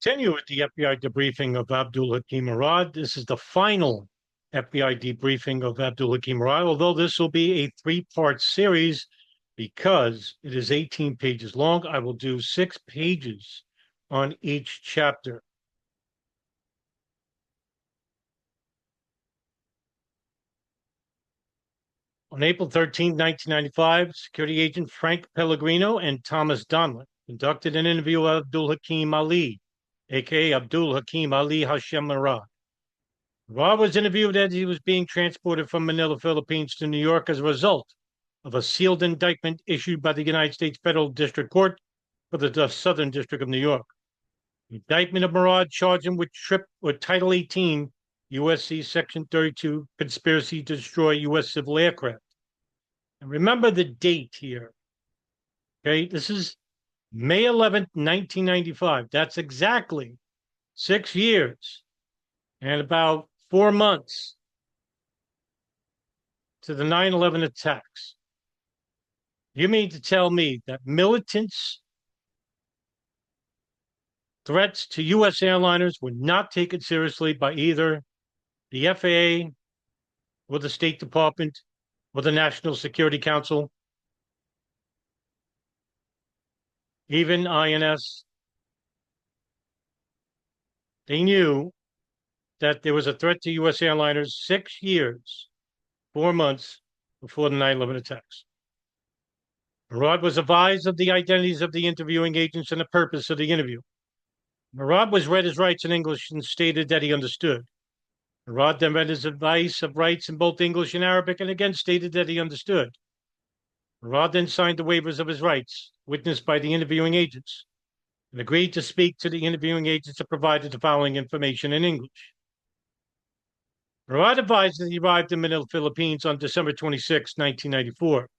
Continue with the FBI debriefing of Abdul Hakim Murad. This is the final FBI debriefing of Abdul Hakim Murad, although this will be a three-part series because it is 18 pages long. I will do 6 pages on each chapter. On April 13, 1995, security agent Frank Pellegrino and Thomas Donlan conducted an interview of Abdul Hakim Ali, aka Abdul Hakim Ali Hashem Murad. Murad was interviewed as he was being transported from Manila, Philippines to New York as a result of a sealed indictment issued by the United States Federal District Court for the Southern District of New York. The indictment of Murad charged him with Title 18 USC Section 32 conspiracy to destroy U.S. civil aircraft. And remember the date here. Okay, this is May 11th, 1995. That's exactly 6 years and about 4 months to the 9/11 attacks. You mean to tell me that militants' threats to U.S. airliners were not taken seriously by either the FAA or the State Department or the National Security Council, even INS? They knew that there was a threat to U.S. airliners 6 years, 4 months before the 9/11 attacks. Murad was advised of the identities of the interviewing agents and the purpose of the interview. Murad was read his rights in English and stated that he understood. Murad then read his advice of rights in both English and Arabic and again stated that he understood. Murad then signed the waivers of his rights, witnessed by the interviewing agents, and agreed to speak to the interviewing agents and provided the following information in English. Murad advised that he arrived in Manila, Philippines on December 26, 1994,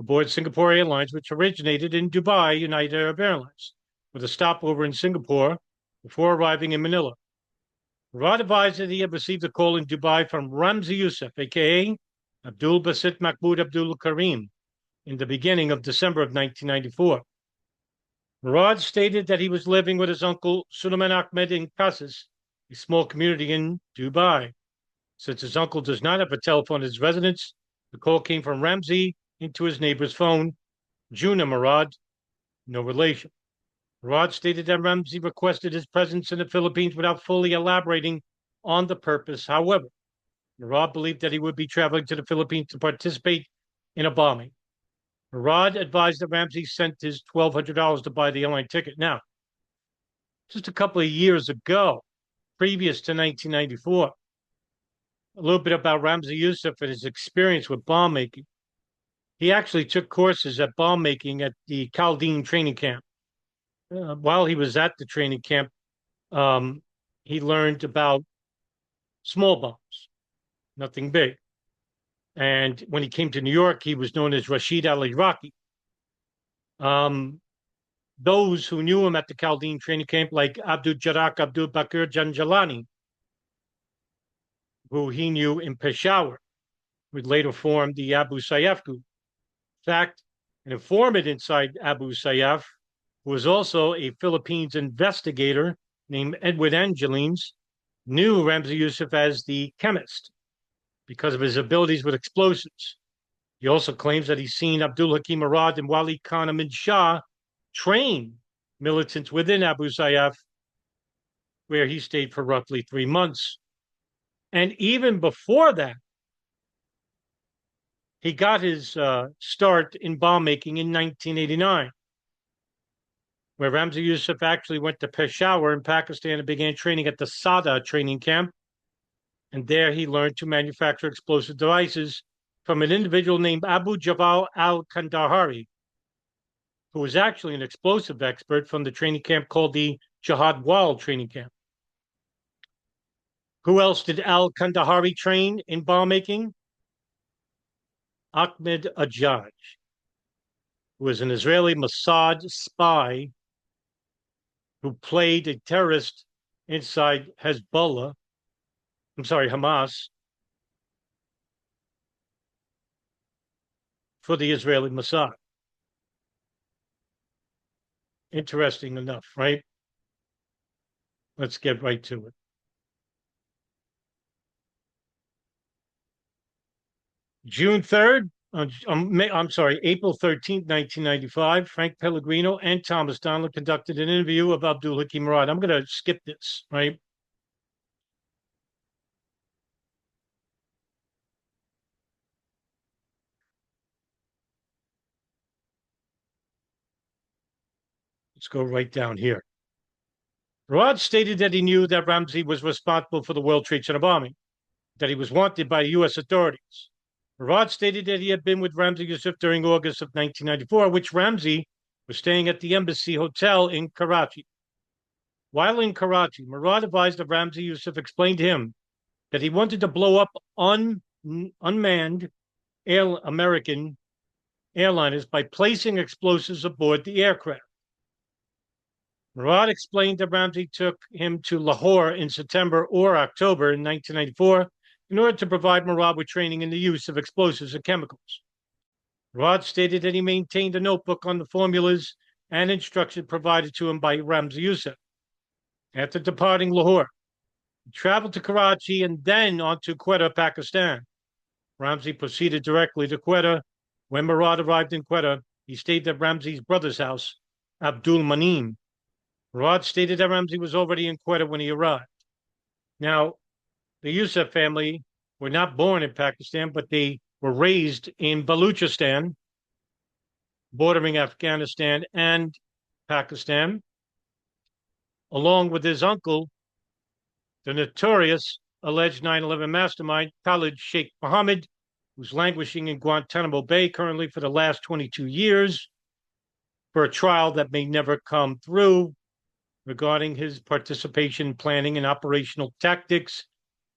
aboard Singapore Airlines, which originated in Dubai, United Arab Airlines, with a stopover in Singapore before arriving in Manila. Murad advised that he had received a call in Dubai from Ramzi Youssef, aka Abdul Basit Mahmoud Abdul Karim, in the beginning of December of 1994. Murad stated that he was living with his uncle Sulaiman Ahmed in Casas, a small community in Dubai. Since his uncle does not have a telephone at his residence, the call came from Ramzi into his neighbor's phone, Juna Murad, no relation. Murad stated that Ramzi requested his presence in the Philippines without fully elaborating on the purpose. However, Murad believed that he would be traveling to the Philippines to participate in a bombing. Murad advised that Ramzi sent his $1,200 to buy the airline ticket. Now, just a couple of years ago, previous to 1994, a little bit about Ramzi Youssef and his experience with bomb making. He actually took courses at bomb making at the Chaldean training camp. While he was at the training camp, he learned about small bombs, nothing big. And when he came to New York, he was known as Rashid al-Iraqi. Those who knew him at the Chaldean training camp, like Abdul Jarak Abdul Bakr Janjalani, who he knew in Peshawar, would later form the Abu Sayyaf group. In fact, an informant inside Abu Sayyaf, who was also a Philippines investigator named Edward Angelines, knew Ramzi Youssef as the chemist because of his abilities with explosives. He also claims that he's seen Abdul Hakim Murad and Wali Khan Ahmed Shah train militants within Abu Sayyaf, where he stayed for roughly 3 months. And even before that, he got his start in bomb making in 1989, where Ramzi Youssef actually went to Peshawar in Pakistan and began training at the Sada training camp. And there he learned to manufacture explosive devices from an individual named Abu Jawal al-Kandahari, who was actually an explosive expert from the training camp called the Jihad Wal training camp. Who else did al-Kandahari train in bomb making? Ahmed Ajaj, who was an Israeli Mossad spy who played a terrorist inside Hamas, for the Israeli Mossad. Interesting enough, right? Let's get right to it. June 3rd, I'm sorry, April 13th, 1995, Frank Pellegrino and Thomas Donlan conducted an interview of Abdul Hakim Murad. I'm going to skip this, right? Let's go right down here. Murad stated that he knew that Ramzi was responsible for the World Trade Center bombing, that he was wanted by U.S. authorities. Murad stated that he had been with Ramzi Youssef during August of 1994, which Ramzi was staying at the Embassy Hotel in Karachi. While in Karachi, Murad advised that Ramzi Youssef explained to him that he wanted to blow up unmanned American airliners by placing explosives aboard the aircraft. Murad explained that Ramzi took him to Lahore in September or October in 1994 in order to provide Murad with training in the use of explosives and chemicals. Murad stated that he maintained a notebook on the formulas and instructions provided to him by Ramzi Youssef. After departing Lahore, he traveled to Karachi and then on to Quetta, Pakistan. Ramzi proceeded directly to Quetta. When Murad arrived in Quetta, he stayed at Ramzi's brother's house, Abdul Manim. Murad stated that Ramzi was already in Quetta when he arrived. Now, the Youssef family were not born in Pakistan, but they were raised in Baluchistan, bordering Afghanistan and Pakistan, along with his uncle, the notorious alleged 9/11 mastermind, Khalid Sheikh Mohammed, who's languishing in Guantanamo Bay currently for the last 22 years for a trial that may never come through regarding his participation, planning, and operational tactics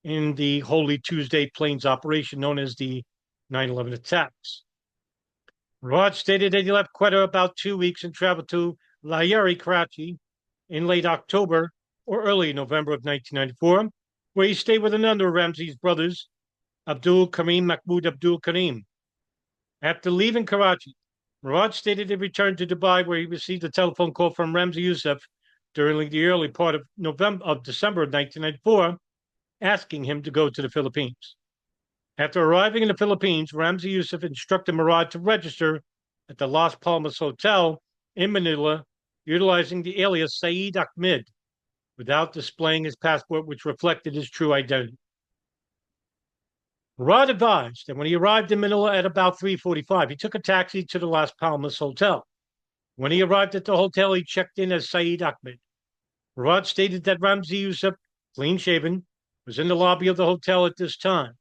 in the Holy Tuesday planes operation known as the 9/11 attacks. Murad stated that he left Quetta about 2 weeks and traveled to Lahiri, Karachi in late October or early November of 1994, where he stayed with another of Ramzi's brothers, Abdul Karim Mahmood Abdul Karim. After leaving Karachi, Murad stated he returned to Dubai, where he received a telephone call from Ramzi Youssef during the early part of December of 1994, asking him to go to the Philippines. After arriving in the Philippines, Ramzi Youssef instructed Murad to register at the Las Palmas Hotel in Manila, utilizing the alias Saeed Ahmed, without displaying his passport, which reflected his true identity. Murad advised that when he arrived in Manila at about 3:45, he took a taxi to the Las Palmas Hotel. When he arrived at the hotel, he checked in as Saeed Ahmed. Murad stated that Ramzi Youssef, clean-shaven, was in the lobby of the hotel at this time.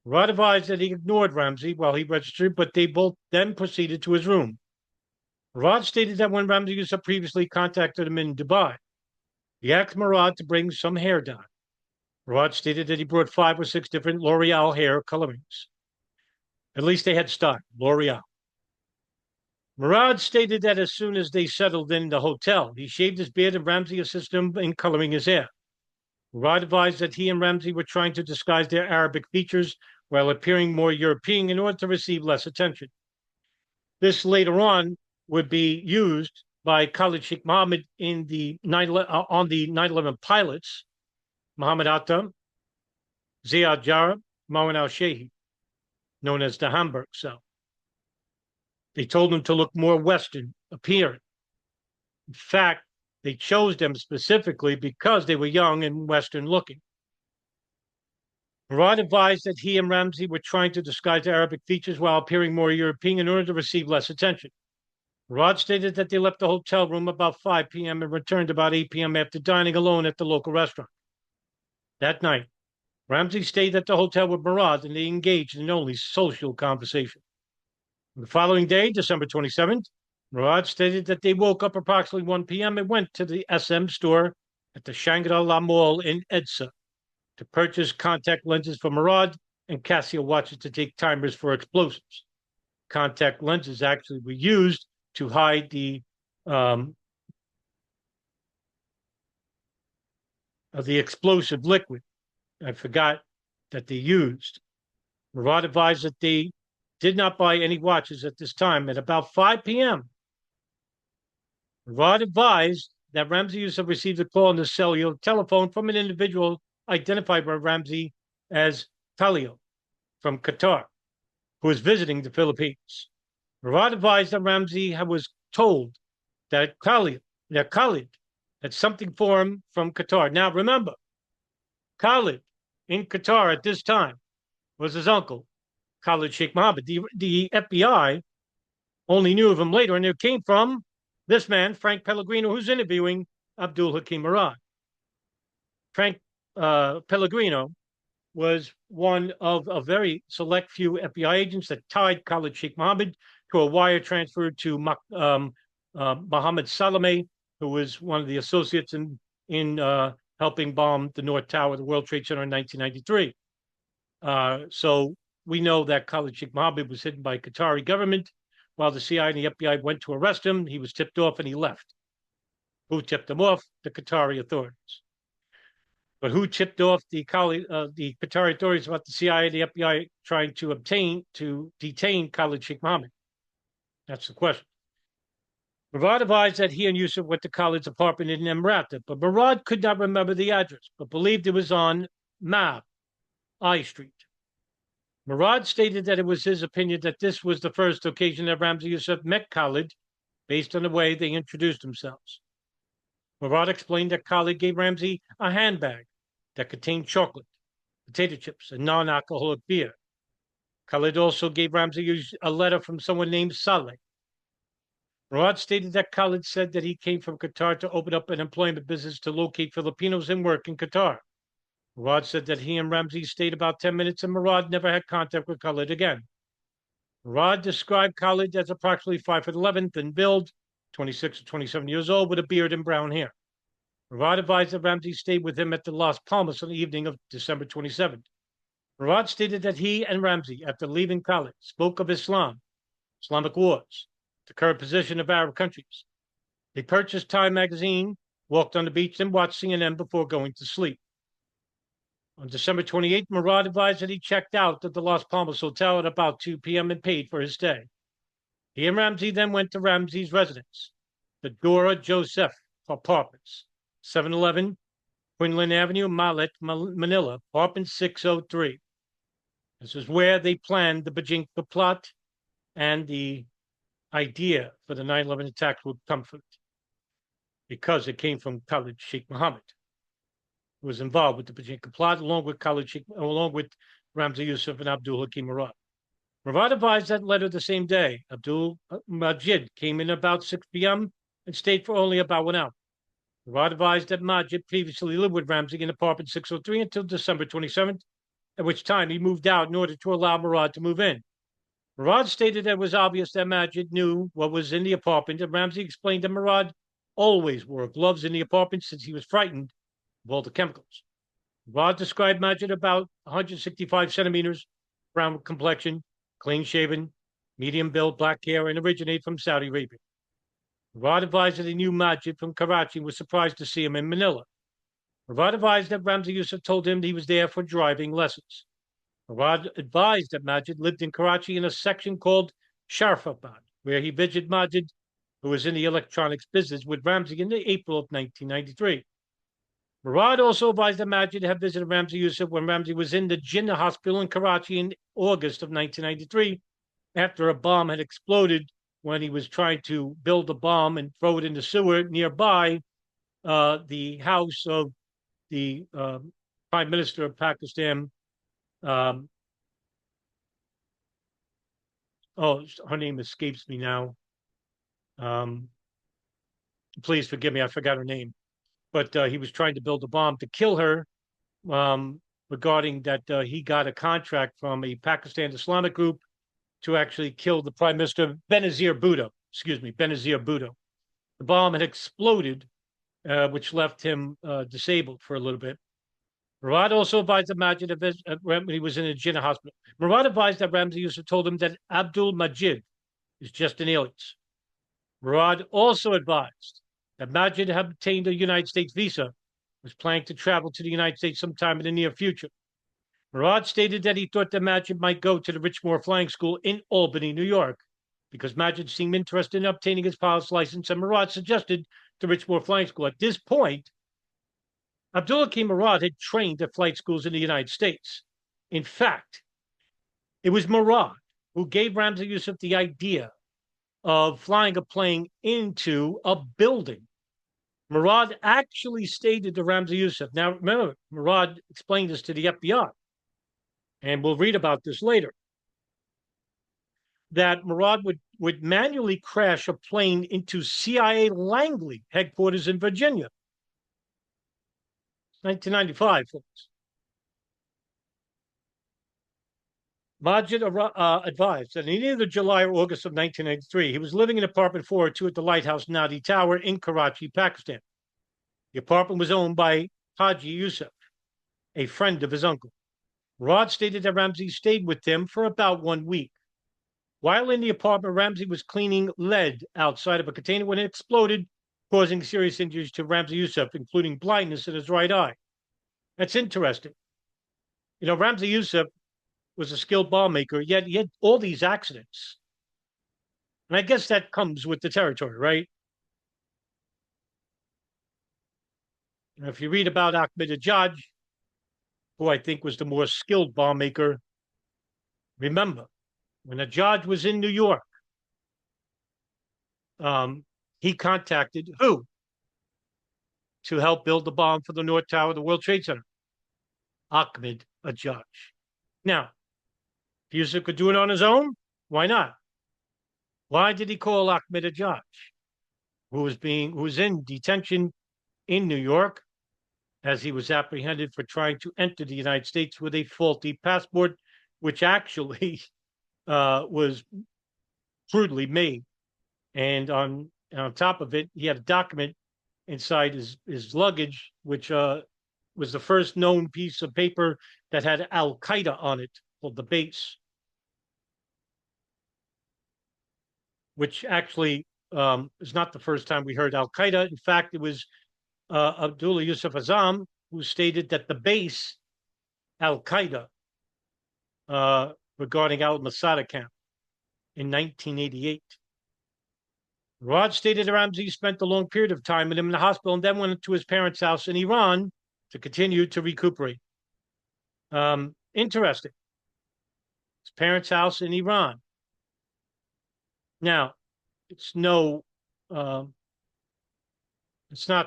Murad advised that he ignored Ramzi while he registered, but they both then proceeded to his room. Murad stated that when Ramzi Youssef previously contacted him in Dubai, he asked Murad to bring some hair dye. Murad stated that he brought 5 or 6 different L'Oreal hair colorings. At least they had stock, L'Oreal. Murad stated that as soon as they settled in the hotel, he shaved his beard and Ramzi assisted him in coloring his hair. Murad advised that he and Ramzi were trying to disguise their Arabic features while appearing more European in order to receive less attention. This later on would be used by Khalid Sheikh Mohammed in on the 9/11 pilots, Muhammad Atta, Ziad Jarrah, Moen al-Shehi, known as the Hamburg cell. They told him to look more Western appearing. In fact, they chose them specifically because they were young and Western looking. Murad advised that he and Ramzi were trying to disguise their Arabic features while appearing more European in order to receive less attention. Murad stated that they left the hotel room about 5 p.m. and returned about 8 p.m. after dining alone at the local restaurant. That night, Ramzi stayed at the hotel with Murad and they engaged in only social conversation. The following day, December 27th, Murad stated that they woke up approximately 1 p.m. and went to the SM store at the Shangri-La Mall in Edsa to purchase contact lenses for Murad and Casio watches to take timers for explosives. Contact lenses actually were used to hide the explosive liquid. I forgot that they used. Murad advised that they did not buy any watches at this time. At about 5 p.m., Murad advised that Ramzi Youssef received a call on the cellular telephone from an individual identified by Ramzi as Khalil from Qatar, who was visiting the Philippines. Murad advised that Ramzi was told that Khalid had something for him from Qatar. Now, remember, Khalid in Qatar at this time was his uncle, Khalid Sheikh Mohammed. The FBI only knew of him later, and it came from this man, Frank Pellegrino, who's interviewing Abdul Hakim Murad. Frank Pellegrino was one of a very select few FBI agents that tied Khalid Sheikh Mohammed to a wire transfer to Mohammed Salame, who was one of the associates in helping bomb the North Tower of the World Trade Center in 1993. So we know that Khalid Sheikh Mohammed was hidden by Qatari government. While the CIA and the FBI went to arrest him, he was tipped off and he left. Who tipped him off? The Qatari authorities. But who tipped off the Qatari authorities about the CIA and the FBI trying to detain Khalid Sheikh Mohammed? That's the question. Murad advised that he and Yusuf went to Khalid's apartment in Emrata, but Murad could not remember the address, but believed it was on Mab, I Street. Murad stated that it was his opinion that this was the first occasion that Ramzi Youssef met Khalid based on the way they introduced themselves. Murad explained that Khalid gave Ramzi a handbag that contained chocolate, potato chips, and non-alcoholic beer. Khalid also gave Ramzi a letter from someone named Saleh. Murad stated that Khalid said that he came from Qatar to open up an employment business to locate Filipinos and work in Qatar. Murad said that he and Ramzi stayed about 10 minutes and Murad never had contact with Khalid again. Murad described Khalid as approximately 5'11", thin build, 26 to 27 years old, with a beard and brown hair. Murad advised that Ramzi stayed with him at the Las Palmas on the evening of December 27th. Murad stated that he and Ramzi, after leaving Khalid, spoke of Islam, Islamic wars, the current position of Arab countries. They purchased Time magazine, walked on the beach, and watched CNN before going to sleep. On December 28th, Murad advised that he checked out at the Las Palmas Hotel at about 2 p.m. and paid for his stay. He and Ramzi then went to Ramzi's residence, the Dora Joseph Apartments, 711 Quinlan Avenue, Malet, Manila, apartment 603. This is where they planned the Bojinka plot, and the idea for the 9/11 attacks would come from it, because it came from Khalid Sheikh Mohammed, who was involved with the Bojinka plot, along with Ramzi Youssef and Abdul Hakim Murad. Murad advised that later the same day, Abdul Majid came in about 6 p.m. and stayed for only about 1 hour. Murad advised that Majid previously lived with Ramzi in apartment 603 until December 27th, at which time he moved out in order to allow Murad to move in. Murad stated that it was obvious that Majid knew what was in the apartment, and Ramzi explained that Murad always wore gloves in the apartment since he was frightened of all the chemicals. Murad described Majid about 165 centimeters, brown complexion, clean-shaven, medium build, black hair, and originated from Saudi Arabia. Murad advised that he knew Majid from Karachi and was surprised to see him in Manila. Murad advised that Ramzi Youssef told him that he was there for driving lessons. Murad advised that Majid lived in Karachi in a section called Sharafabad, where he visited Majid, who was in the electronics business, with Ramzi in April of 1993. Murad also advised that Majid had visited Ramzi Youssef when Ramzi was in the Jinnah Hospital in Karachi in August of 1993, after a bomb had exploded when he was trying to build a bomb and throw it in the sewer nearby the house of the Prime Minister of Pakistan. Her name escapes me now. Please forgive me, I forgot her name. But he was trying to build a bomb to kill her, regarding that he got a contract from a Pakistan Islamic group to actually kill the Prime Minister, Benazir Bhutto. The bomb had exploded, which left him disabled for a little bit. Murad also advised that Majid when he was in a Jinnah hospital. Murad advised that Ramzi Youssef told him that Abdul Majid is just an alias. Murad also advised that Majid had obtained a United States visa, was planning to travel to the United States sometime in the near future. Murad stated that he thought that Majid might go to the Richmore Flying School in Albany, New York, because Majid seemed interested in obtaining his pilot's license, and Murad suggested to Richmore Flying School. At this point, Abdul Hakim Murad had trained at flight schools in the United States. In fact, it was Murad who gave Ramzi Youssef the idea of flying a plane into a building. Murad actually stated to Ramzi Youssef. Now, remember, Murad explained this to the FBI, and we'll read about this later, that Murad would manually crash a plane into CIA Langley headquarters in Virginia. 1995, folks. Majid advised that in either July or August of 1993, he was living in apartment 402 at the Lighthouse Nadi Tower in Karachi, Pakistan. The apartment was owned by Haji Yusuf, a friend of his uncle. Murad stated that Ramzi stayed with him for about 1 week. While in the apartment, Ramzi was cleaning lead outside of a container when it exploded, causing serious injuries to Ramzi Yusuf, including blindness in his right eye. That's interesting. You know, Ramzi Yusuf was a skilled bomb maker, yet he had all these accidents. And I guess that comes with the territory, right? And if you read about Ahmed Ajaj, who I think was the more skilled bomb maker, remember, when Ajaj was in New York, he contacted who to help build the bomb for the North Tower of the World Trade Center? Ahmed Ajaj. Now, if Yusuf could do it on his own, why not? Why did he call Ahmed Ajaj, who was in detention in New York as he was apprehended for trying to enter the United States with a faulty passport, which actually was crudely made. And on top of it, he had a document inside his luggage, which was the first known piece of paper that had Al Qaeda on it, called the base, which actually is not the first time we heard Al Qaeda. In fact, it was Abdullah Yusuf Azam who stated that the base, Al Qaeda, regarding Al Masada camp in 1988. Raj stated Ramzi spent a long period of time with him in the hospital and then went to his parents' house in Iran to continue to recuperate. Interesting. His parents' house in Iran. Now, it's not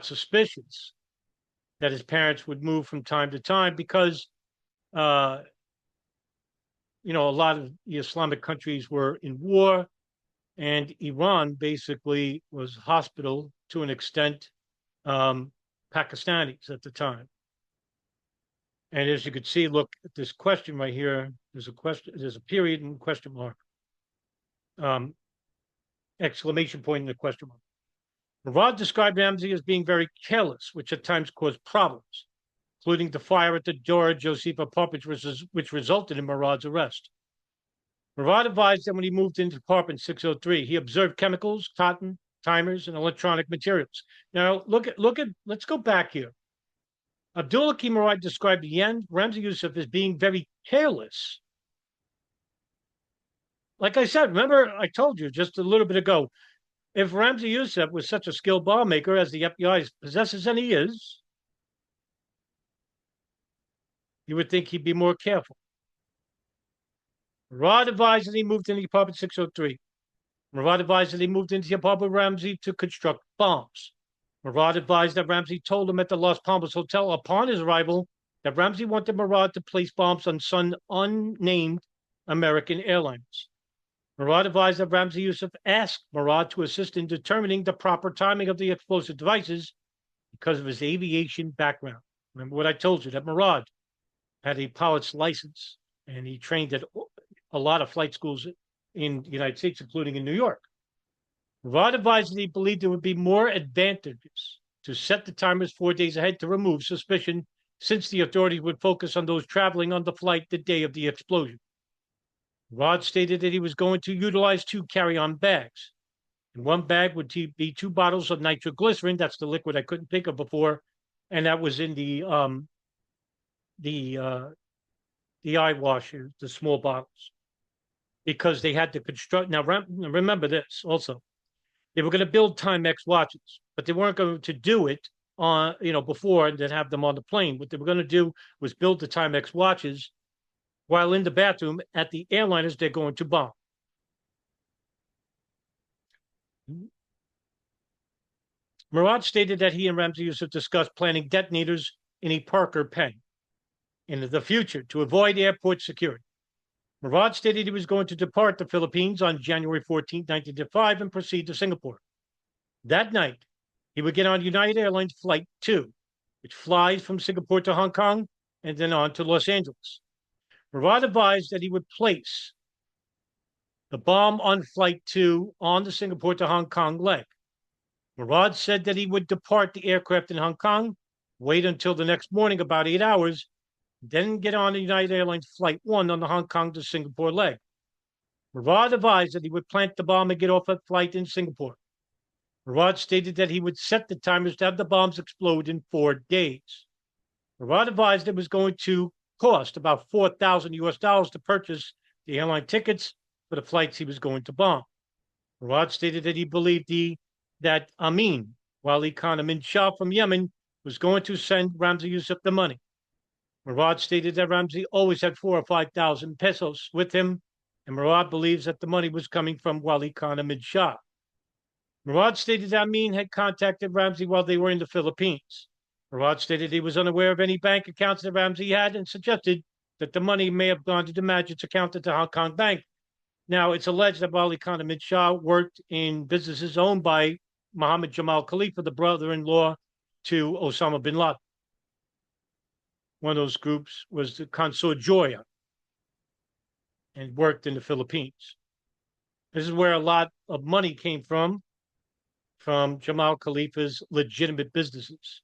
suspicious that his parents would move from time to time because, a lot of the Islamic countries were in war, and Iran basically was hospitable to an extent, Pakistanis at the time. And as you could see, look at this question right here. There's a period and question mark. Exclamation point and a question mark. Murad described Ramzi as being very careless, which at times caused problems, including the fire at the Dora Joseph apartment, which resulted in Murad's arrest. Murad advised that when he moved into apartment 603, he observed chemicals, cotton, timers, and electronic materials. Now, let's go back here. Abdul Hakim Murad described Ramzi Youssef as being very careless. Like I said, remember I told you just a little bit ago, if Ramzi Youssef was such a skilled bomb maker as the FBI possesses, and he is, you would think he'd be more careful. Murad advised that he moved into apartment 603. Murad advised that he moved into the apartment with Ramzi to construct bombs. Murad advised that Ramzi told him at the Las Palmas Hotel upon his arrival that Ramzi wanted Murad to place bombs on some unnamed American airliners. Murad advised that Ramzi Youssef asked Murad to assist in determining the proper timing of the explosive devices because of his aviation background. Remember what I told you, that Murad had a pilot's license and he trained at a lot of flight schools in the United States, including in New York. Murad advised that he believed there would be more advantages to set the timers 4 days ahead to remove suspicion, since the authorities would focus on those traveling on the flight the day of the explosion. Murad stated that he was going to utilize 2 carry-on bags. In one bag would be 2 bottles of nitroglycerin. That's the liquid I couldn't think of before, and that was in the eye washer, the small bottles, because they had to construct. Now, remember this also. They were going to build Timex watches, but they weren't going to do it on, before and then have them on the plane. What they were going to do was build the Timex watches while in the bathroom at the airliners they're going to bomb. Murad stated that he and Ramzi Youssef discussed planning detonators in a Parker pen in the future to avoid airport security. Murad stated he was going to depart the Philippines on January 14, 1905, and proceed to Singapore. That night, he would get on United Airlines Flight 2, which flies from Singapore to Hong Kong and then on to Los Angeles. Murad advised that he would place the bomb on Flight 2 on the Singapore to Hong Kong leg. Murad said that he would depart the aircraft in Hong Kong, wait until the next morning, about 8 hours, then get on the United Airlines Flight 1 on the Hong Kong to Singapore leg. Murad advised that he would plant the bomb and get off at flight in Singapore. Murad stated that he would set the timers to have the bombs explode in 4 days. Murad advised it was going to cost about $4,000 to purchase the airline tickets for the flights he was going to bomb. Murad stated that he believed that Amin, Wali Khan Amin Shah from Yemen, was going to send Ramzi Youssef the money. Murad stated that Ramzi always had 4,000 or 5,000 pesos with him, and Murad believes that the money was coming from Wali Khan Amin Shah. Murad stated that Amin had contacted Ramzi while they were in the Philippines. Murad stated he was unaware of any bank accounts that Ramzi had and suggested that the money may have gone to the Magic's account at the Hong Kong bank. Now, it's alleged that Wali Khan Amin Shah worked in businesses owned by Mohammed Jamal Khalifa, the brother-in-law to Osama bin Laden. One of those groups was the Consorjoya and worked in the Philippines. This is where a lot of money came from Jamal Khalifa's legitimate businesses.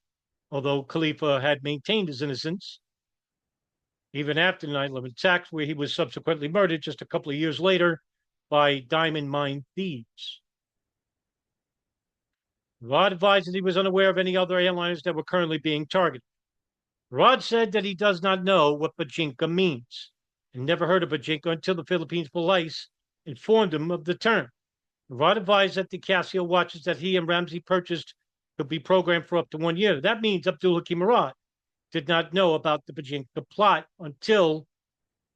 Although Khalifa had maintained his innocence, even after the 9/11 attacks, where he was subsequently murdered just a couple of years later by diamond mine thieves. Murad advised that he was unaware of any other airliners that were currently being targeted. Murad said that he does not know what Bojinka means and never heard of Bojinka until the Philippines police informed him of the term. Murad advised that the Casio watches that he and Ramzi purchased could be programmed for up to 1 year. That means Abdul Hakim Murad did not know about the Bojinka plot until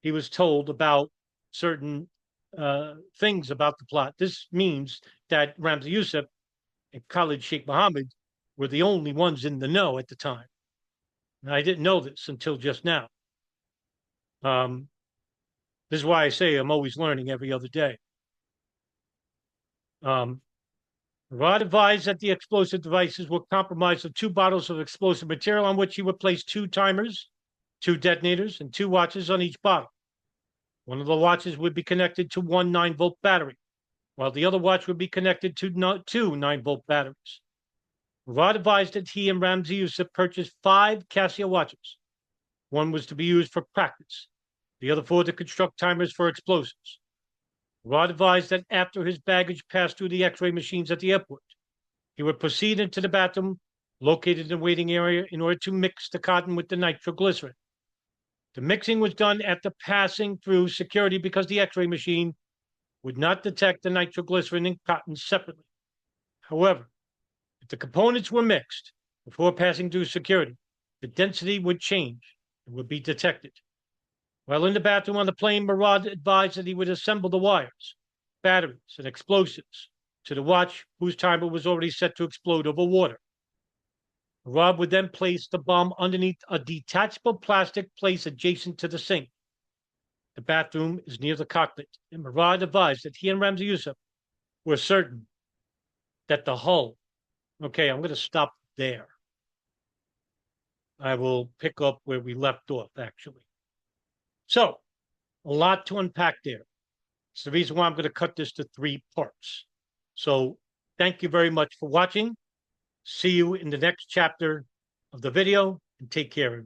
he was told about certain things about the plot. This means that Ramzi Youssef and Khalid Sheikh Mohammed were the only ones in the know at the time. And I didn't know this until just now. This is why I say I'm always learning every other day. Murad advised that the explosive devices were comprised of 2 bottles of explosive material on which he would place 2 timers, 2 detonators, and 2 watches on each bottle. One of the watches would be connected to 1 9-volt battery, while the other watch would be connected to 2 9-volt batteries. Murad advised that he and Ramzi Youssef purchased 5 Casio watches. One was to be used for practice, the other 4 to construct timers for explosives. Murad advised that after his baggage passed through the X-ray machines at the airport, he would proceed into the bathroom located in the waiting area in order to mix the cotton with the nitroglycerin. The mixing was done after passing through security because the X-ray machine would not detect the nitroglycerin and cotton separately. However, if the components were mixed before passing through security, the density would change and would be detected. While in the bathroom on the plane, Murad advised that he would assemble the wires, batteries, and explosives to the watch whose timer was already set to explode over water. Murad would then place the bomb underneath a detachable plastic plate adjacent to the sink. The bathroom is near the cockpit, and Murad advised that he and Ramzi Youssef were certain that the hull. Okay, I'm going to stop there. I will pick up where we left off, actually. So, a lot to unpack there. It's the reason why I'm going to cut this to 3 parts. So, thank you very much for watching. See you in the next chapter of the video, and take care, everybody.